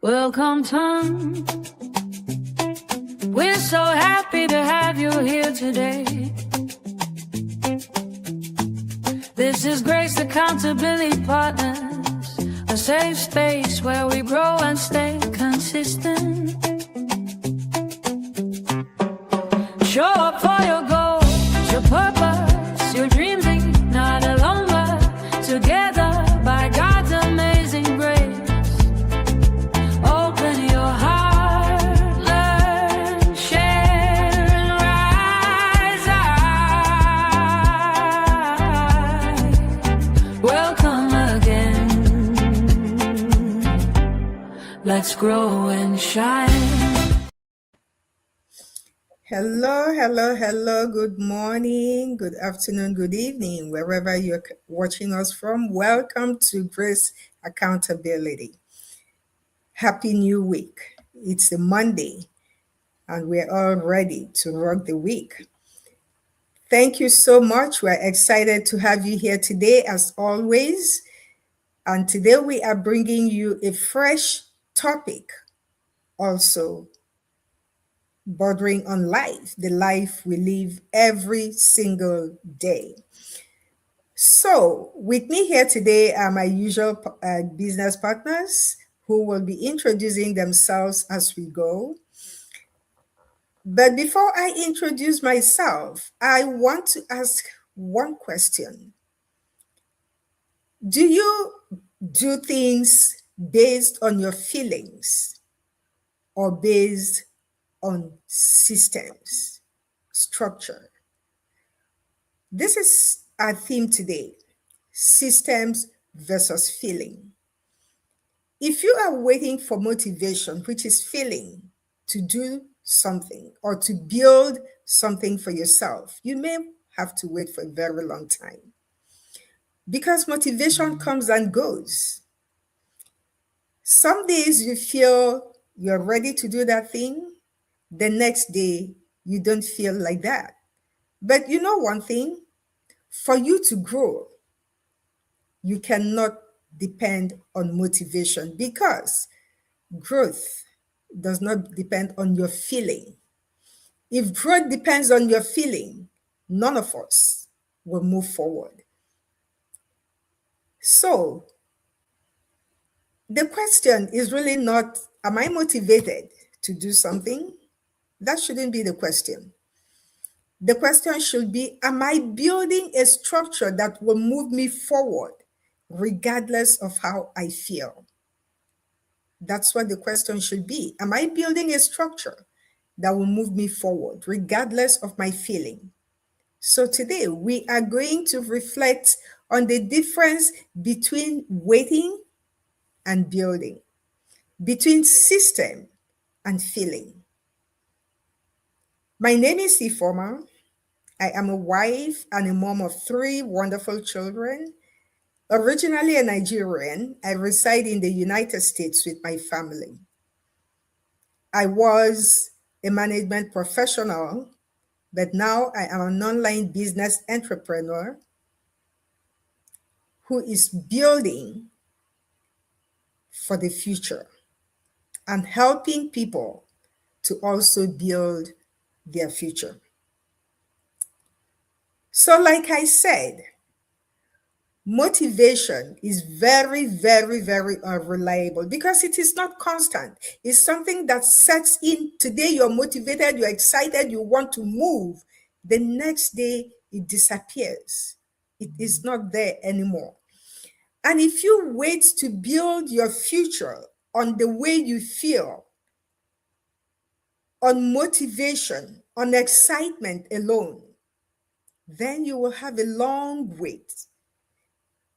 Welcome, Tom. We're so happy to have you here today. This is Grace Accountability Partners, a safe space where we grow and stay consistent. Show up for your goals, your purpose, your dreams not alone, but together by God's amazing grace. Open your heart, learn, share, and rise high. Welcome again. Let's grow and shine. Hello. Good morning, good afternoon, good evening, wherever you're watching us from. Welcome to Grace Accountability. Happy New Week. It's a Monday, and we're all ready to rock the week. Thank you so much. We're excited to have you here today, as always. And today we are bringing you a fresh topic, also bordering on life, the life we live every single day. So, with me here today are my usual business partners who will be introducing themselves as we go. But before I introduce myself, I want to ask one question. Do you do things based on your feelings or based on systems, structure? This is our theme today, systems versus feeling. If you are waiting for motivation, which is feeling, to do something or to build something for yourself, you may have to wait for a very long time because motivation comes and goes. Some days you feel you're ready to do that thing. The next day, you don't feel like that. But you know one thing? For you to grow, you cannot depend on motivation because growth does not depend on your feeling. If growth depends on your feeling, none of us will move forward. So, the question is really not, am I motivated to do something? That shouldn't be the question. The question should be, am I building a structure that will move me forward regardless of how I feel? That's what the question should be. Am I building a structure that will move me forward regardless of my feeling? So today we are going to reflect on the difference between waiting and building, between system and feeling. My name is Ifoma. I am a wife and a mom of 3 wonderful children. Originally a Nigerian, I reside in the United States with my family. I was a management professional, but now I am an online business entrepreneur who is building for the future and helping people to also build their future. So, like I said, motivation is very, very, very unreliable because it is not constant. It's something that sets in. Today you're motivated, you're excited, you want to move. The next day it disappears. It is not there anymore. And if you wait to build your future on the way you feel, on motivation, on excitement alone, then you will have a long wait.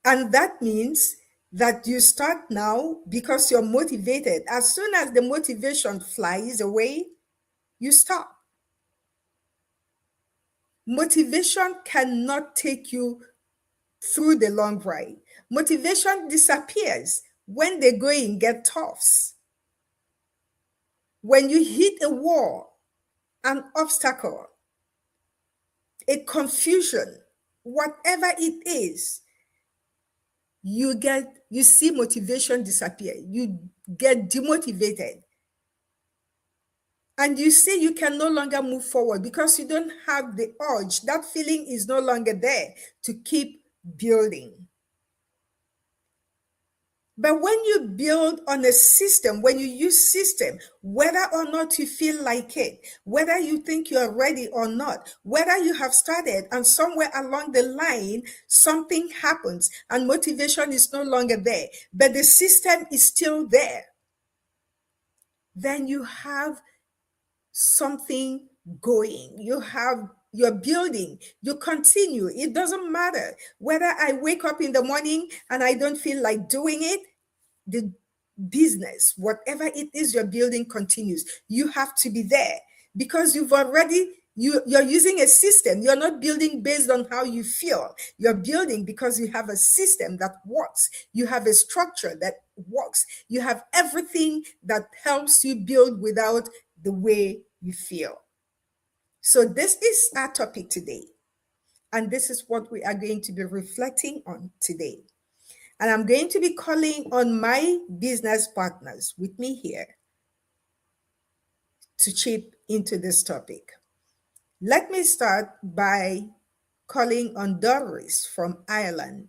And that means that you start now because you're motivated. As soon as the motivation flies away, you stop. Motivation cannot take you through the long ride. Motivation disappears when the going gets tough. When you hit a wall, an obstacle, a confusion, whatever it is, you see motivation disappear. You get demotivated. And you see you can no longer move forward because you don't have the urge. That feeling is no longer there to keep building. But when you build on a system, when you use system, whether or not you feel like it, whether you think you are ready or not, whether you have started and somewhere along the line, something happens and motivation is no longer there, but the system is still there, then you have something going. You're building, you continue. It doesn't matter whether I wake up in the morning and I don't feel like doing it. The business, whatever it is you're building, continues. You have to be there because you're using a system. You're not building based on how you feel. You're building because you have a system that works. You have a structure that works. You have everything that helps you build without the way you feel. So this is our topic today. And this is what we are going to be reflecting on today. And I'm going to be calling on my business partners with me here to chip into this topic. Let me start by calling on Doris from Ireland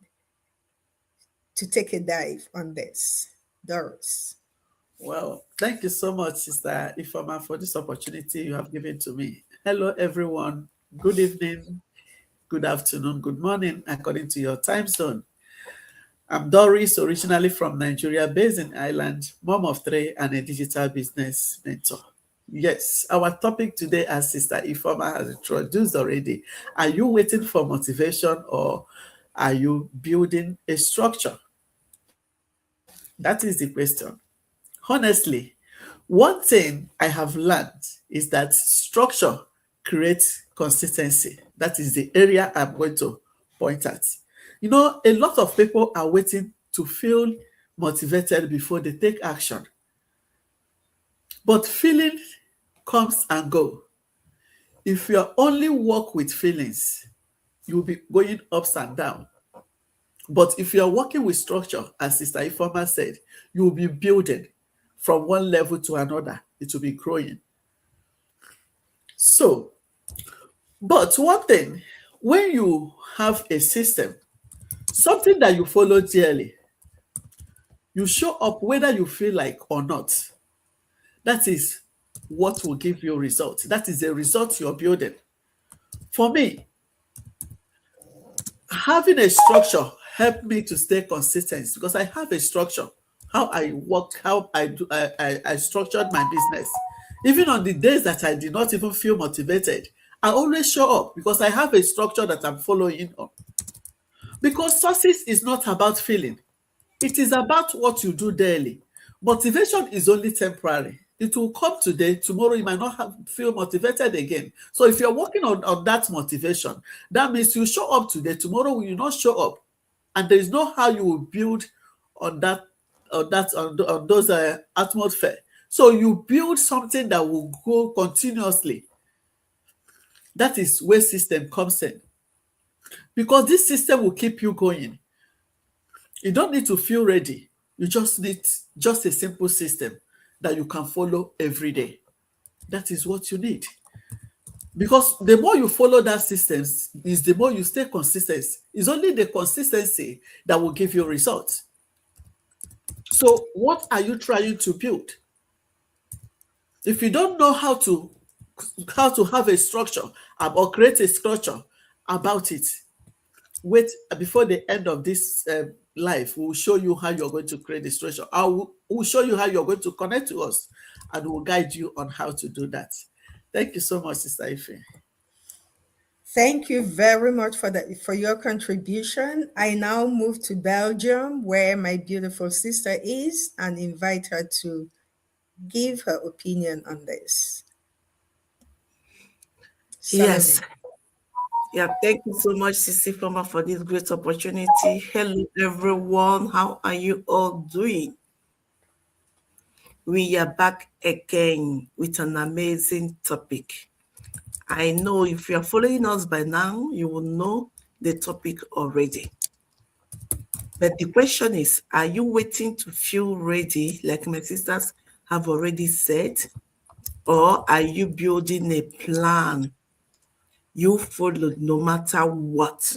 to take a dive on this. Doris. Well, thank you so much, Sister Ifoma, for this opportunity you have given to me. Hello, everyone. Good evening, good afternoon, good morning, according to your time zone. I'm Doris, originally from Nigeria, based in Ireland, mom of 3 and a digital business mentor. Yes, our topic today, as Sister Ifoma has introduced already, are you waiting for motivation or are you building a structure? That is the question. Honestly, one thing I have learned is that structure creates consistency. That is the area I'm going to point at. You know, a lot of people are waiting to feel motivated before they take action. But feeling comes and go. If you only work with feelings, you'll be going ups and down. But if you are working with structure, as Sister Ifoma said, you will be building from one level to another. It will be growing. So, but one thing, when you have a system, something that you follow dearly, you show up whether you feel like or not. That is what will give you results. That is the result you're building. For me, having a structure helped me to stay consistent because I have a structure. How I work, how I structured my business. Even on the days that I did not even feel motivated, I always show up because I have a structure that I'm following on. Because success is not about feeling. It is about what you do daily. Motivation is only temporary. It will come today, tomorrow you might not feel motivated again. So if you're working on that motivation, that means you show up today, tomorrow you will not show up. And there is no how you will build on those atmosphere. So you build something that will go continuously. That is where system comes in. Because this system will keep you going. You don't need to feel ready. You just need just a simple system that you can follow every day. That is what you need. Because the more you follow that system, is the more you stay consistent. It's only the consistency that will give you results. So what are you trying to build? If you don't know how to have a structure or create a structure about it, wait before the end of this life. We'll show you how you're going to create the structure. We'll show you how you're going to connect to us, and we'll guide you on how to do that. Thank you so much, Sister Ife. Thank you very much for your contribution. I now move to Belgium, where my beautiful sister is, and invite her to give her opinion on this. Yes. Yeah, thank you so much, Sisi Ifoma, for this great opportunity. Hello, everyone. How are you all doing? We are back again with an amazing topic. I know if you are following us by now, you will know the topic already. But the question is, are you waiting to feel ready, like my sisters have already said, or are you building a plan you follow no matter what?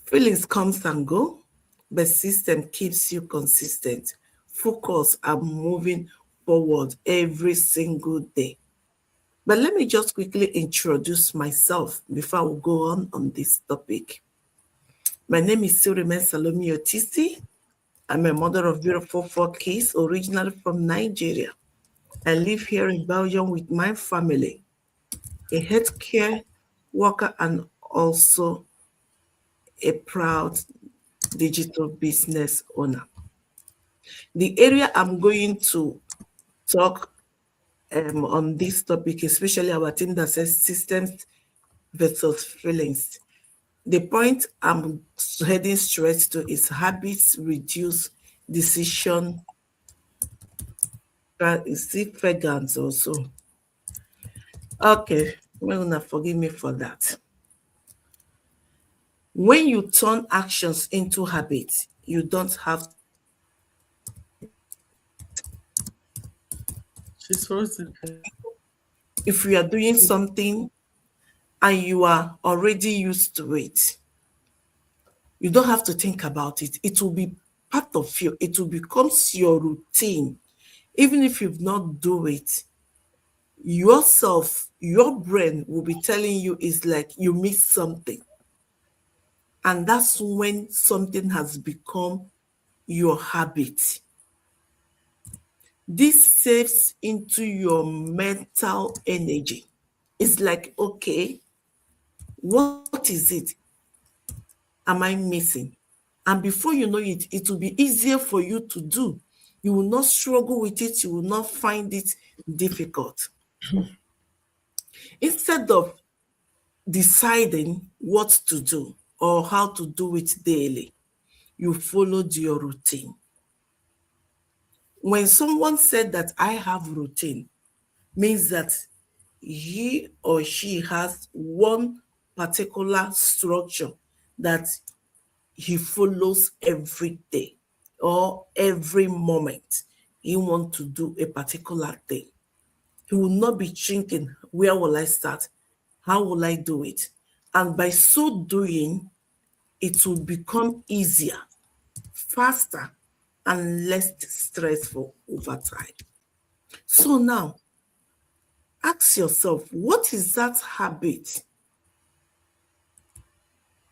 Feelings comes and go, but system keeps you consistent, focus, and moving forward every single day. But let me just quickly introduce myself before we go on this topic. My name is Sirimen Salome Otisi. I'm a mother of beautiful 4 kids, originally from Nigeria. I live here in Belgium with my family, a healthcare worker and also a proud digital business owner. The area I'm going to talk on this topic, especially our team that says systems versus feelings. The point I'm heading straight to is habits reduce decision significance also. Okay, well, now forgive me for that. When you turn actions into habits, you don't have. She's frozen. If you are doing something and you are already used to it, you don't have to think about it. It will be part of you. It will become your routine. Even if you've not do it, yourself, your brain will be telling you it's like you missed something. And that's when something has become your habit. This saves into your mental energy. It's like, okay, what is it? Am I missing? And before you know it, it will be easier for you to do. You will not struggle with it. You will not find it difficult. Instead of deciding what to do or how to do it daily, you followed your routine. When someone said that I have routine, means that he or she has one particular structure that he follows every day or every moment. He wants to do a particular thing. He will not be thinking, where will I start? How will I do it? And by so doing, it will become easier, faster, and less stressful over time. So now, ask yourself, what is that habit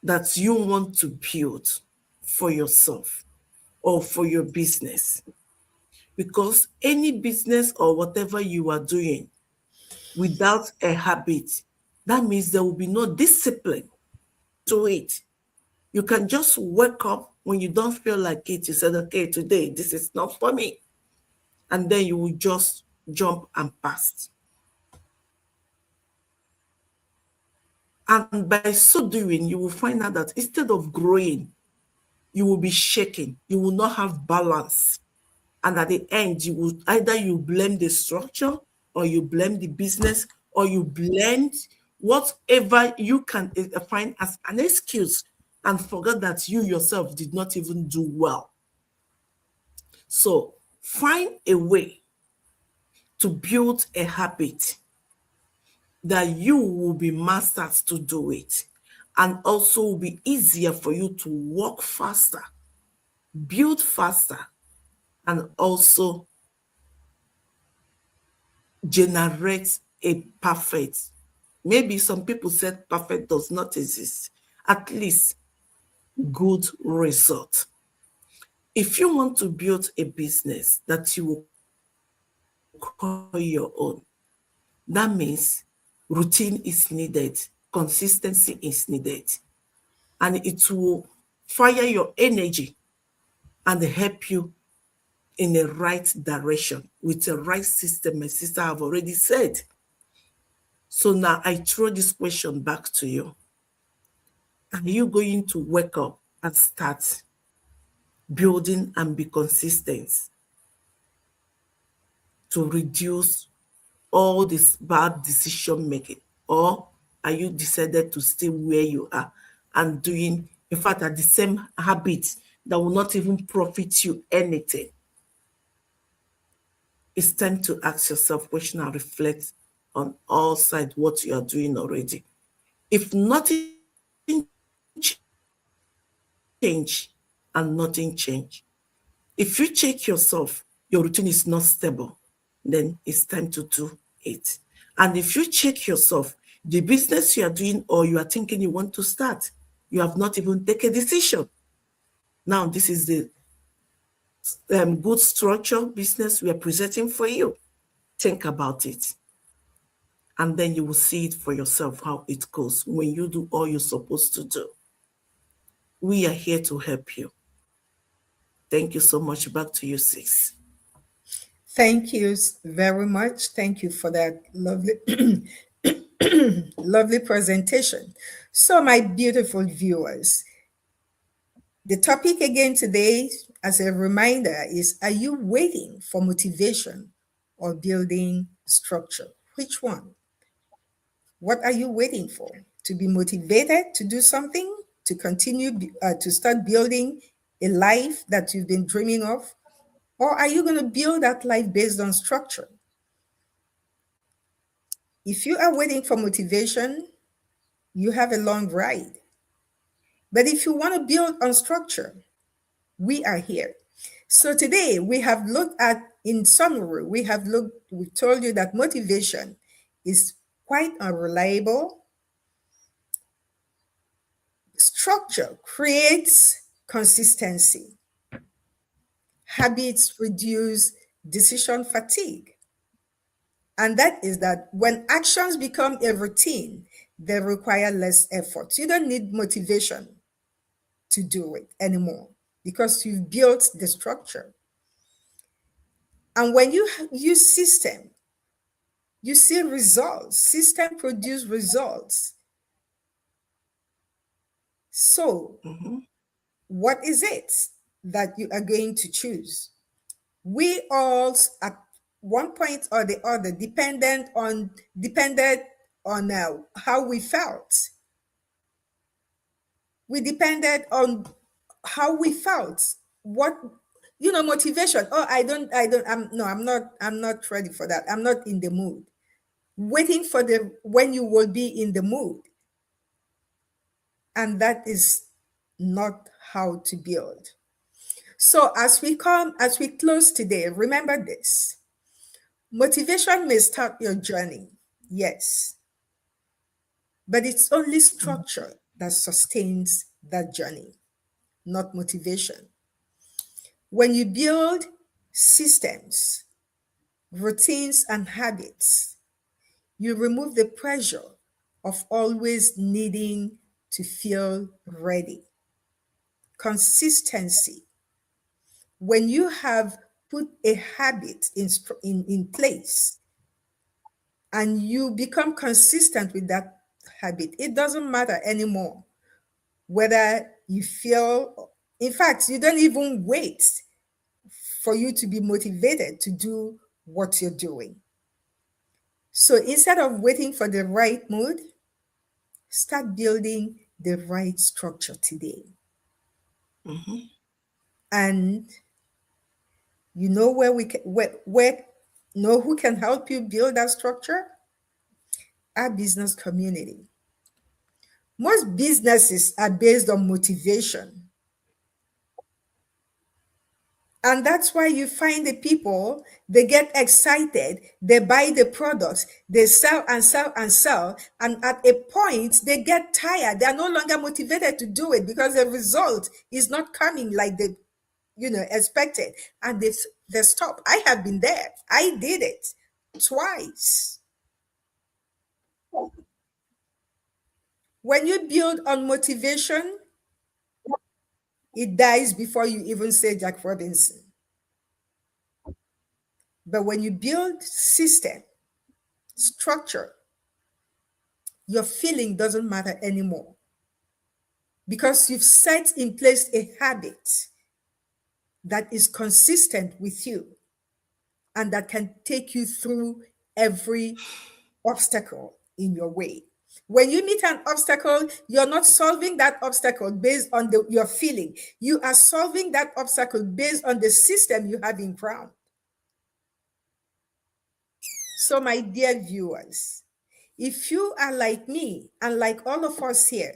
that you want to build for yourself or for your business? Because any business or whatever you are doing without a habit, that means there will be no discipline to it. You can just wake up when you don't feel like it. You said, okay, today, this is not for me. And then you will just jump and pass. And by so doing, you will find out that instead of growing, you will be shaking. You will not have balance. And at the end, you will either you blame the structure or you blame the business or you blame whatever you can find as an excuse and forget that you yourself did not even do well. So find a way to build a habit that you will be masters to do it, and also will be easier for you to work faster, build faster, and also generate a perfect. Maybe some people said perfect does not exist, at least good result. If you want to build a business that you will call your own, that means routine is needed, consistency is needed, and it will fire your energy and help you in the right direction with the right system. My sister have already said. So now I throw this question back to you. Are you going to wake up and start building and be consistent to reduce all this bad decision making? Or are you decided to stay where you are and doing in fact, are the same habits that will not even profit you anything. It's time to ask yourself question and reflect on all sides what you are doing already. If nothing change and nothing change, if you check yourself, your routine is not stable, then it's time to do it. And if you check yourself, the business you are doing or you are thinking you want to start, you have not even taken a decision. Now, this is the good structure business we are presenting for you. Think about it. And then you will see it for yourself how it goes when you do all you're supposed to do. We are here to help you. Thank you so much. Back to you, sis. Thank you very much. Thank you for that lovely, lovely presentation. So, my beautiful viewers, the topic again today, as a reminder, is: are you waiting for motivation or building structure? Which one? What are you waiting for? To be motivated to do something, to continue to start building a life that you've been dreaming of? Or are you going to build that life based on structure? If you are waiting for motivation, you have a long ride. But if you want to build on structure, we are here. So today we have looked at, in summary, we told you that motivation is quite unreliable. Structure creates consistency. Habits reduce decision fatigue. And that is that when actions become a routine, they require less effort. You don't need motivation to do it anymore because you've built the structure. And when you use system, you see results. System produce results. So, what is it that you are going to choose? We all, at one point or the other, depended on how we felt. We depended on how we felt. What, motivation. Oh, I'm not ready for that. I'm not in the mood. Waiting for when you will be in the mood. And that is not how to build. So as we close today, remember this. Motivation may start your journey, yes, but it's only structure that sustains that journey, not motivation. When you build systems, routines, and habits, you remove the pressure of always needing to feel ready. Consistency. When you have put a habit in place and you become consistent with that habit, it doesn't matter anymore whether you feel, in fact, you don't even wait for you to be motivated to do what you're doing. So instead of waiting for the right mood, start building the right structure today. And you know who can help you build that structure? Our business community. Most businesses are based on motivation. And that's why you find the people, they get excited, they buy the products, they sell and sell and sell. And at a point, they get tired. They are no longer motivated to do it because the result is not coming like they expected. And they stop. I have been there. I did it twice. When you build on motivation, it dies before you even say Jack Robinson. But when you build system, structure, your feeling doesn't matter anymore because you've set in place a habit that is consistent with you and that can take you through every obstacle in your way. When you meet an obstacle, you're not solving that obstacle based on your feeling. You are solving that obstacle based on the system you have in ground. So, my dear viewers, if you are like me and like all of us here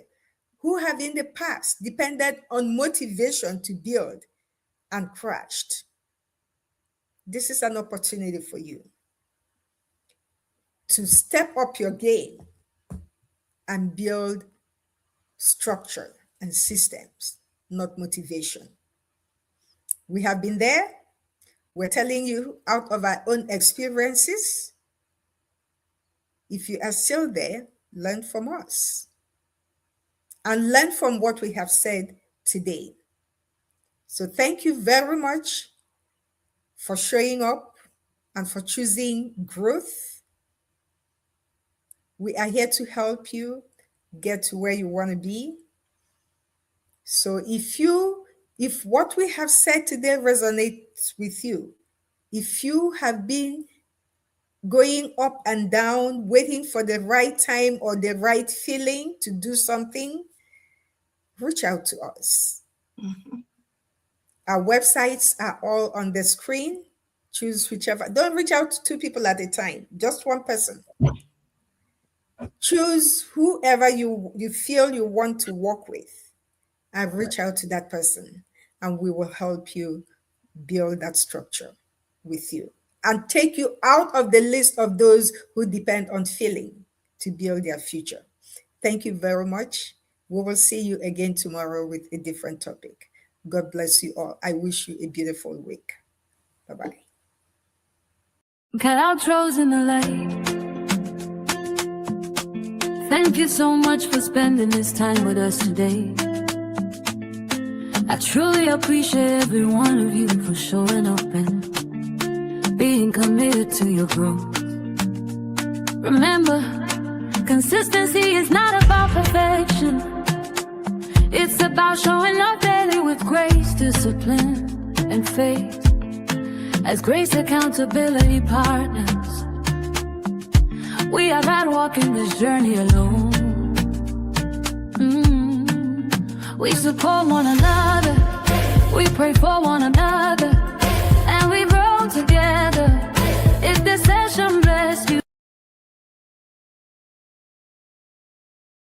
who have in the past depended on motivation to build and crashed, this is an opportunity for you to step up your game and build structure and systems, not motivation. We have been there. We're telling you out of our own experiences. If you are still there, learn from us and learn from what we have said today. So thank you very much for showing up and for choosing growth. We are here to help you get to where you want to be. So if what we have said today resonates with you, if you have been going up and down, waiting for the right time or the right feeling to do something, reach out to us. Mhm. Our websites are all on the screen. Choose whichever. Don't reach out to two people at a time, just one person. Choose whoever you feel you want to work with and reach out to that person, and we will help you build that structure with you and take you out of the list of those who depend on feeling to build their future. Thank you very much. We will see you again tomorrow with a different topic. God bless you all. I wish you a beautiful week. Bye-bye. Cut outros in the light. Thank you so much for spending this time with us today. I truly appreciate every one of you for showing up and being committed to your growth. Remember, consistency is not about perfection. It's about showing up daily with grace, discipline, and faith. As Grace Accountability Partners, we are not walking this journey alone. We support one another, we pray for one another,